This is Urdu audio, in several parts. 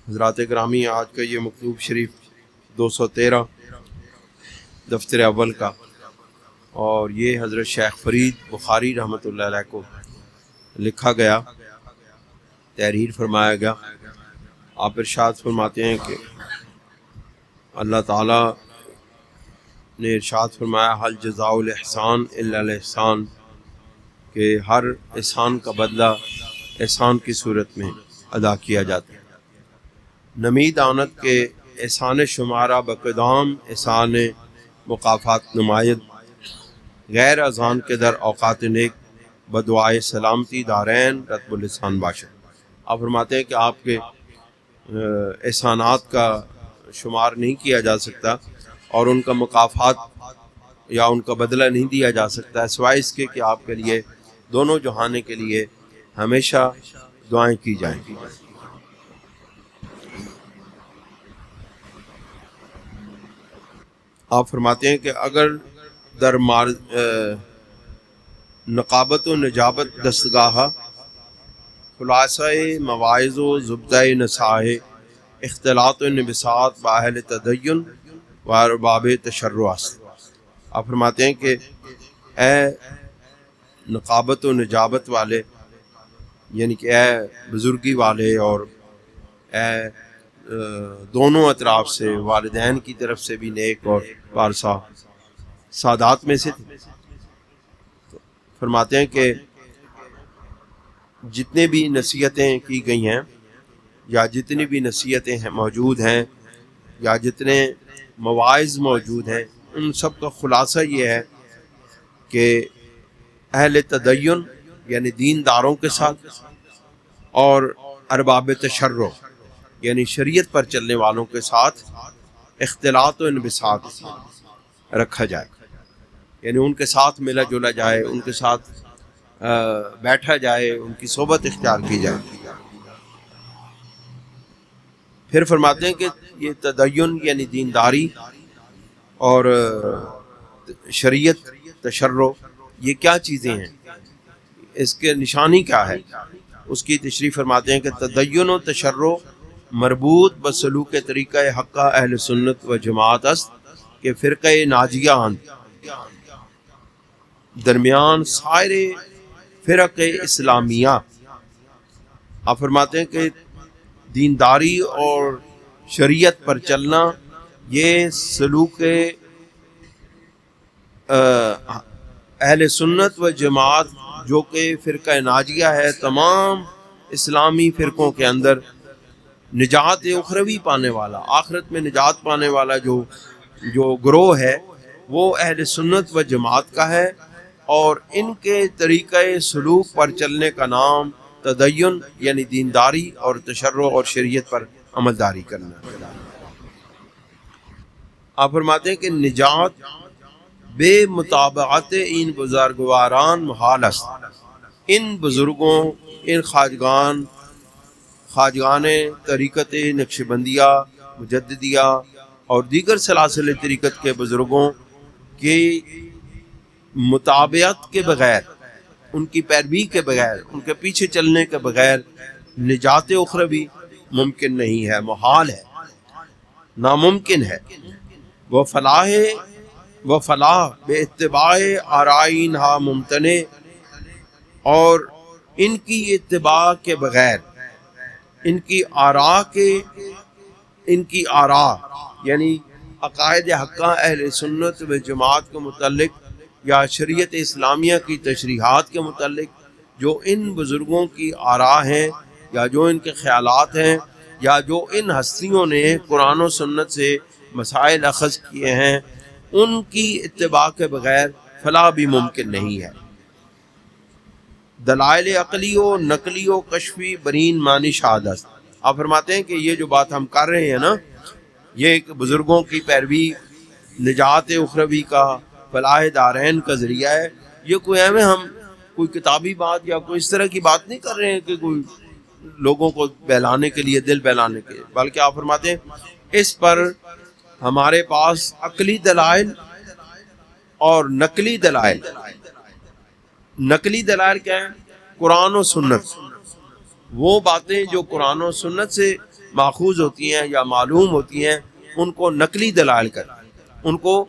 حضرات گرامی، آج کا یہ مکتوب شریف 213 دفتر اول کا، اور یہ حضرت شیخ فرید بخاری رحمۃ اللہ علیہ کو لکھا گیا، تحریر فرمایا گیا۔ آپ ارشاد فرماتے ہیں کہ اللہ تعالیٰ نے ارشاد فرمایا حل جزاء الاحسان الا الاحسان، کہ ہر احسان کا بدلہ احسان کی صورت میں ادا کیا جاتا ہے۔ نمید آنت کے احسان شمارہ بقدام احسان مقافات نماید، غیر اذان کے در اوقات نیک بدعائے سلامتی دارین رتب السان باشد۔ آپ فرماتے ہیں کہ آپ کے احسانات کا شمار نہیں کیا جا سکتا اور ان کا مقافات یا ان کا بدلہ نہیں دیا جا سکتا سوائے اس کے کہ آپ کے لیے دونوں جہانے کے لیے ہمیشہ دعائیں کی جائیں۔ آپ فرماتے ہیں کہ اگر در نقابت و نجابت دستگاہ خلاصہ مواعظ و زبدہ نصاح اختلاط و نبسات باہل تدین و ارباب تشرع است۔ آپ فرماتے ہیں کہ اے نقابت و نجابت والے، یعنی کہ اے بزرگی والے اور اے دونوں اطراف سے، والدین کی طرف سے بھی نیک اور پارسا سادات میں سے تھے، فرماتے ہیں کہ جتنے بھی نصیحتیں کی گئی ہیں یا جتنی بھی نصیحتیں موجود ہیں یا جتنے مواعظ موجود ہیں، ان سب کا خلاصہ یہ ہے کہ اہل تدین یعنی دینداروں کے ساتھ اور ارباب تشرع یعنی شریعت پر چلنے والوں کے ساتھ اختلاط و انبساط رکھا جائے، یعنی ان کے ساتھ ملا جلا جائے، ان کے ساتھ بیٹھا جائے، ان کی صحبت اختیار کی جائے۔ پھر فرماتے ہیں کہ یہ تدین یعنی دینداری اور شریعت تشرع یہ کیا چیزیں ہیں، اس کے نشانی کیا ہے، اس کی تشریح فرماتے ہیں کہ تدین و تشرع مربوط بسلوک طریقہ حقہ اہل سنت و جماعت است کہ فرقہ ناجیہ درمیان سائر فرق اسلامیہ۔ آپ فرماتے ہیں کہ دینداری اور شریعت پر چلنا یہ سلوک اہل سنت و جماعت جو کہ فرقہ ناجیہ ہے، تمام اسلامی فرقوں کے اندر نجات اخروی پانے والا، آخرت میں نجات پانے والا جو گروہ ہے وہ اہل سنت و جماعت کا ہے، اور ان کے طریقہ سلوک پر چلنے کا نام تدین یعنی دینداری اور تشرع اور شریعت پر عملداری کرنا۔ آپ فرماتے ہیں کہ نجات بے مطابقت ان بزرگواران محال است، ان بزرگوں، ان خواجگان طریقت نقشبندیہ، مجددیہ اور دیگر سلاسل طریقت کے بزرگوں کی مطابعت کے بغیر، ان کی پیروی کے بغیر، ان کے پیچھے چلنے کے بغیر نجات اخروی ممکن نہیں ہے، محال ہے، ناممکن ہے۔ وہ فلاح بے اتباع آرائین ہا ممتنع، اور ان کی اتباع کے بغیر، ان کی آراء یعنی عقائد حقہ اہل سنت و جماعت کے متعلق یا شریعت اسلامیہ کی تشریحات کے متعلق جو ان بزرگوں کی آراء ہیں یا جو ان کے خیالات ہیں یا جو ان ہستیوں نے قرآن و سنت سے مسائل اخذ کیے ہیں، ان کی اتباع کے بغیر فلاح بھی ممکن نہیں ہے۔ دلائل عقلی و نقلی و کشفی برین معنی شہادت۔ آپ فرماتے ہیں کہ یہ جو بات ہم کر رہے ہیں نا، یہ ایک بزرگوں کی پیروی، نجات اخروی کا، فلاح دارین کا ذریعہ ہے۔ یہ کوئی کتابی بات یا کوئی اس طرح کی بات نہیں کر رہے ہیں کہ کوئی لوگوں کو بہلانے کے لیے، دل بہلانے کے لیے، بلکہ آپ فرماتے ہیں اس پر ہمارے پاس عقلی دلائل اور نقلی دلائل۔ نقلی دلائل کیا ہیں؟ قرآن و سنت، وہ باتیں جو قرآن و سنت سے ماخوذ ہوتی ہیں یا معلوم ہوتی ہیں ان کو نقلی دلائل ان کو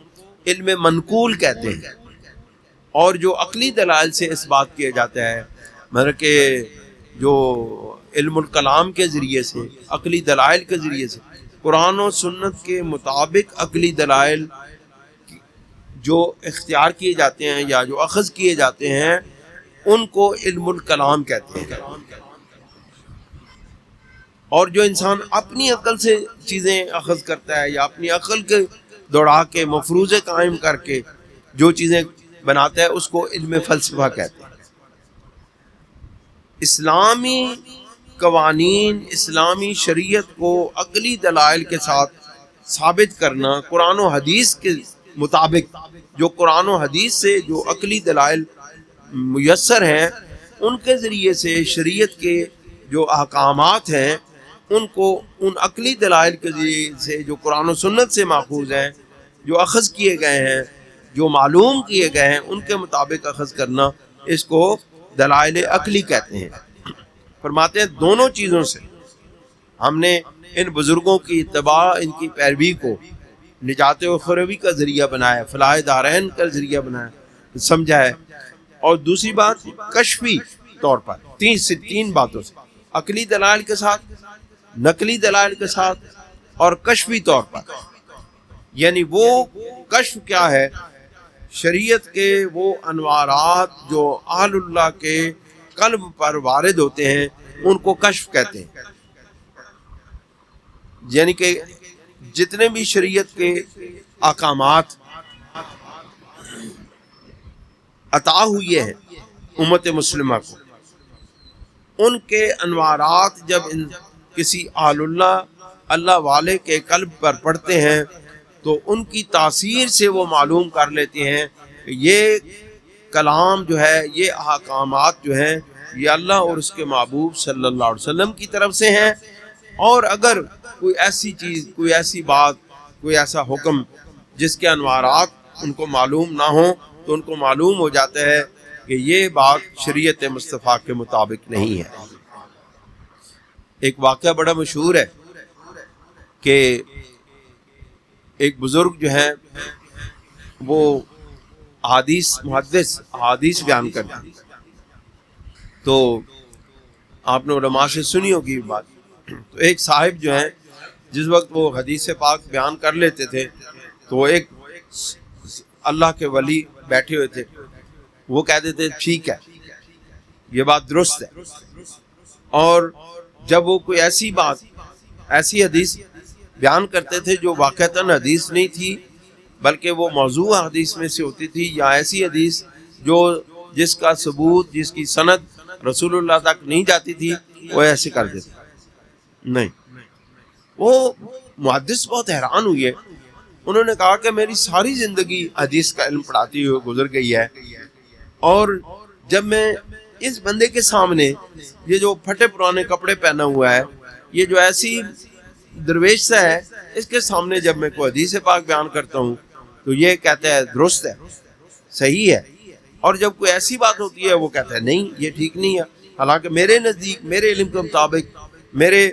علم منقول کہتے ہیں، اور جو عقلی دلائل سے اس بات کیا جاتا ہے، مطلب کہ جو علم الکلام کے ذریعے سے، عقلی دلائل کے ذریعے سے، قرآن و سنت کے مطابق عقلی دلائل جو اختیار کیے جاتے ہیں یا جو اخذ کیے جاتے ہیں ان کو علم الکلام کہتے ہیں۔ اور جو انسان اپنی عقل سے چیزیں اخذ کرتا ہے یا اپنی عقل کے دوڑا کے مفروضے قائم کر کے جو چیزیں بناتا ہے اس کو علم فلسفہ کہتے ہیں۔ اسلامی قوانین، اسلامی شریعت کو عقلی دلائل کے ساتھ ثابت کرنا، قرآن و حدیث کے مطابق جو قرآن و حدیث سے جو عقلی دلائل میسر ہیں ان کے ذریعے سے شریعت کے جو احکامات ہیں ان کو ان عقلی دلائل کے ذریعے سے جو قرآن و سنت سے ماخوذ ہیں، جو اخذ کیے گئے ہیں، جو معلوم کیے گئے ہیں، ان کے مطابق اخذ کرنا، اس کو دلائل عقلی کہتے ہیں۔ فرماتے ہیں دونوں چیزوں سے ہم نے ان بزرگوں کی اتباع، ان کی پیروی کو نجات اخروی کا ذریعہ بنایا، فلاح دارین کا ذریعہ بنایا، سمجھا ہے۔ اور دوسری بات کشفی طور پر تین باتوں سے، عقلی دلائل کے ساتھ، نقلی دلائل کے ساتھ، اور کشفی طور پر، یعنی وہ کشف کیا ہے؟ شریعت کے وہ انوارات جو اہل اللہ کے قلب پر وارد ہوتے ہیں ان کو کشف کہتے ہیں۔ یعنی کہ جتنے بھی شریعت کے احکامات عطا ہوئے ہیں امت مسلمہ کو، ان کے انوارات جب کسی اہل اللہ والے کے قلب پر پڑتے ہیں تو ان کی تاثیر سے وہ معلوم کر لیتے ہیں کہ یہ کلام جو ہے، یہ احکامات جو ہیں، یہ اللہ اور اس کے محبوب صلی اللہ علیہ وسلم کی طرف سے ہیں۔ اور اگر کوئی ایسی چیز، کوئی ایسی بات، کوئی ایسا حکم جس کے انوارات ان کو معلوم نہ ہوں تو ان کو معلوم ہو جاتا ہے کہ یہ بات شریعت مصطفیٰ کے مطابق نہیں ہے۔ ایک واقعہ بڑا مشہور ہے کہ ایک بزرگ جو ہیں وہ حدیث بیان کرتے ہیں، تو آپ نے علماء سے سنی ہوگی بات۔ تو ایک صاحب جو ہیں جس وقت وہ حدیث پاک بیان کر لیتے تھے تو ایک اللہ کے ولی بیٹھے ہوئے تھے، وہ کہتے تھے ٹھیک ہے، یہ بات درست ہے۔ اور جب وہ کوئی ایسی حدیث بیان کرتے تھے جو واقعتاً حدیث نہیں تھی بلکہ وہ موضوع حدیث میں سے ہوتی تھی، یا ایسی حدیث جس کا ثبوت، جس کی سند رسول اللہ تک نہیں جاتی تھی، وہ ایسے کر دیتے نہیں۔ وہ محدث بہت حیران ہوئے، انہوں نے کہا کہ میری ساری زندگی حدیث کا علم پڑھاتی ہوئے گزر گئی ہے، اور جب میں اس بندے کے سامنے یہ جو پھٹے پرانے کپڑے پہنا ہوا ہے، یہ جو ایسی درویش سا ہے، اس کے سامنے جب میں کوئی حدیث پاک بیان کرتا ہوں تو یہ کہتا ہے درست ہے، صحیح ہے، اور جب کوئی ایسی بات ہوتی ہے وہ کہتا ہے نہیں، یہ ٹھیک نہیں ہے، حالانکہ میرے نزدیک، میرے علم کے مطابق، میرے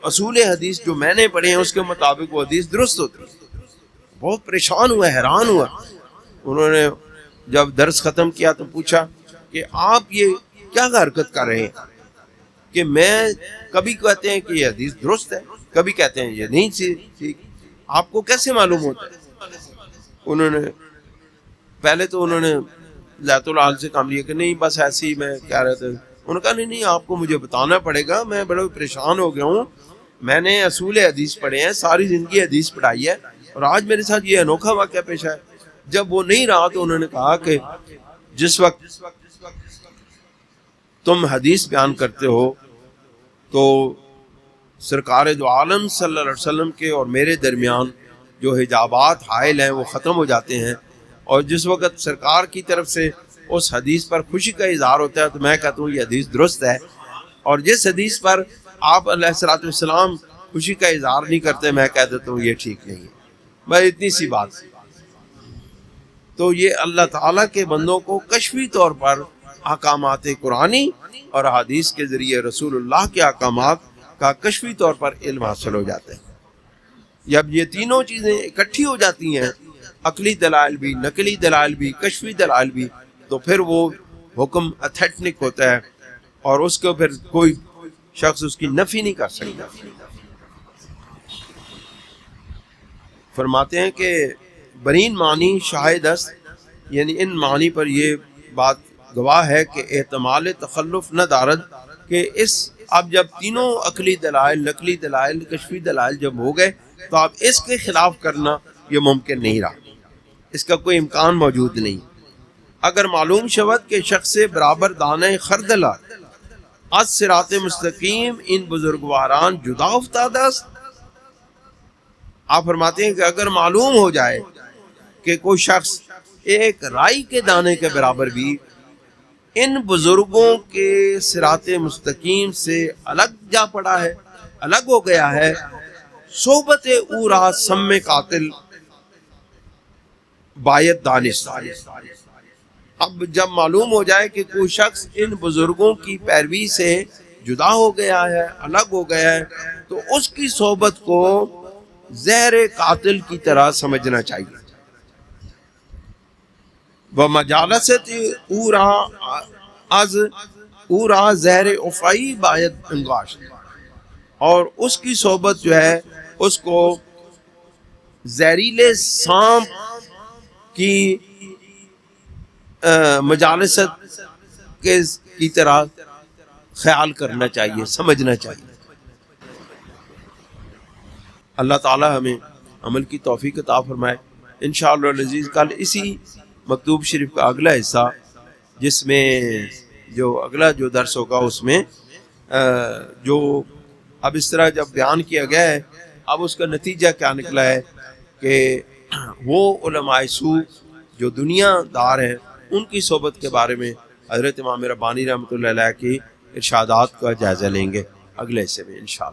اصول حدیث جو میں نے پڑھے ہیں اس کے مطابق وہ حدیث درست ہوتی ہے۔ بہت پریشان ہوا، حیران ہوا۔ انہوں نے جب درس ختم کیا تو پوچھا کہ آپ یہ کیا حرکت کر رہے ہیں کہ میں کبھی کہتے ہیں کہ یہ حدیث درست ہے، کبھی کہتے ہیں یہ نہیں ٹھیک، آپ کو کیسے معلوم ہوتا ہے؟ پہلے تو انہوں نے ذات العال سے کام لیا کہ نہیں بس ایسے ہی میں کہہ رہا تھا۔ انہوں نے کہا نہیں آپ کو مجھے بتانا پڑے گا، میں بڑا پریشان ہو گیا ہوں، میں نے اصول حدیث پڑھے ہیں، ساری زندگی حدیث پڑھائی ہے، اور آج میرے ساتھ یہ انوکھا واقعہ پیش ہے۔ جب وہ نہیں رہا تو انہوں نے کہا کہ جس وقت تم حدیث بیان کرتے ہو تو سرکار دو عالم صلی اللہ علیہ وسلم کے اور میرے درمیان جو حجابات حائل ہیں وہ ختم ہو جاتے ہیں، اور جس وقت سرکار کی طرف سے اس حدیث پر خوشی کا اظہار ہوتا ہے تو میں کہتا ہوں یہ حدیث درست ہے، اور جس حدیث پر آپ علیہ الصلوۃ والسلام خوشی کا اظہار نہیں کرتے میں کہہ دیتا ہوں یہ ٹھیک نہیں ہے۔ بس اتنی سی بات۔ تو یہ اللہ تعالیٰ کے بندوں کو کشفی طور پر احکامات قرآنی اور حدیث کے ذریعے رسول اللہ کے احکامات کا کشفی طور پر علم حاصل ہو جاتا ہے۔ جب یہ تینوں چیزیں اکٹھی ہو جاتی ہیں، عقلی دلائل بھی، نقلی دلائل بھی، کشفی دلائل بھی، تو پھر وہ حکم اتھینٹک ہوتا ہے اور اس کو پھر کوئی شخص اس کی نفی نہیں کر سکتا۔ فرماتے ہیں کہ برین معنی شاہد است، یعنی ان معنی پر یہ بات گواہ ہے کہ احتمال تخلف نہ دارد، کہ اس اب جب تینوں عقلی دلائل، نقلی دلائل، کشفی دلائل جب ہو گئے تو اب اس کے خلاف کرنا یہ ممکن نہیں رہا، اس کا کوئی امکان موجود نہیں۔ اگر معلوم شود کہ شخص برابر دانہ خردلہ از صراط مستقیم ان بزرگواران جدا افتاد است، آپ فرماتے ہیں کہ اگر معلوم ہو جائے کہ کوئی شخص ایک رائی کے دانے کے برابر بھی ان بزرگوں کے صراط مستقیم سے الگ جا پڑا ہے، الگ ہو گیا ہے، صحبت او را سم قاتل باید دانست۔ اب جب معلوم ہو جائے کہ کوئی شخص ان بزرگوں کی پیروی سے جدا ہو گیا ہے، الگ ہو گیا ہے، تو اس کی صحبت کو زہر قاتل کی طرح سمجھنا چاہیے۔ ومجالست او را از او را زہر افعی باید انگاشت، اور اس کی صحبت جو ہے اس کو زہریلے سانپ کی مجالست کی طرح خیال کرنا چاہیے، سمجھنا چاہیے۔ اللہ تعالی ہمیں عمل کی توفیق عطا فرمائے۔ انشاءاللہ العزیز کل اسی مکتوب شریف کا اگلا حصہ، جس میں جو اگلا جو درس ہوگا اس میں جو اب اس طرح جب بیان کیا گیا ہے، اب اس کا نتیجہ کیا نکلا ہے کہ وہ علماء سو جو دنیا دار ہیں ان کی صحبت کے بارے میں حضرت امام ربانی رحمۃ اللہ علیہ کی ارشادات کا جائزہ لیں گے اگلے حصے میں انشاءاللہ۔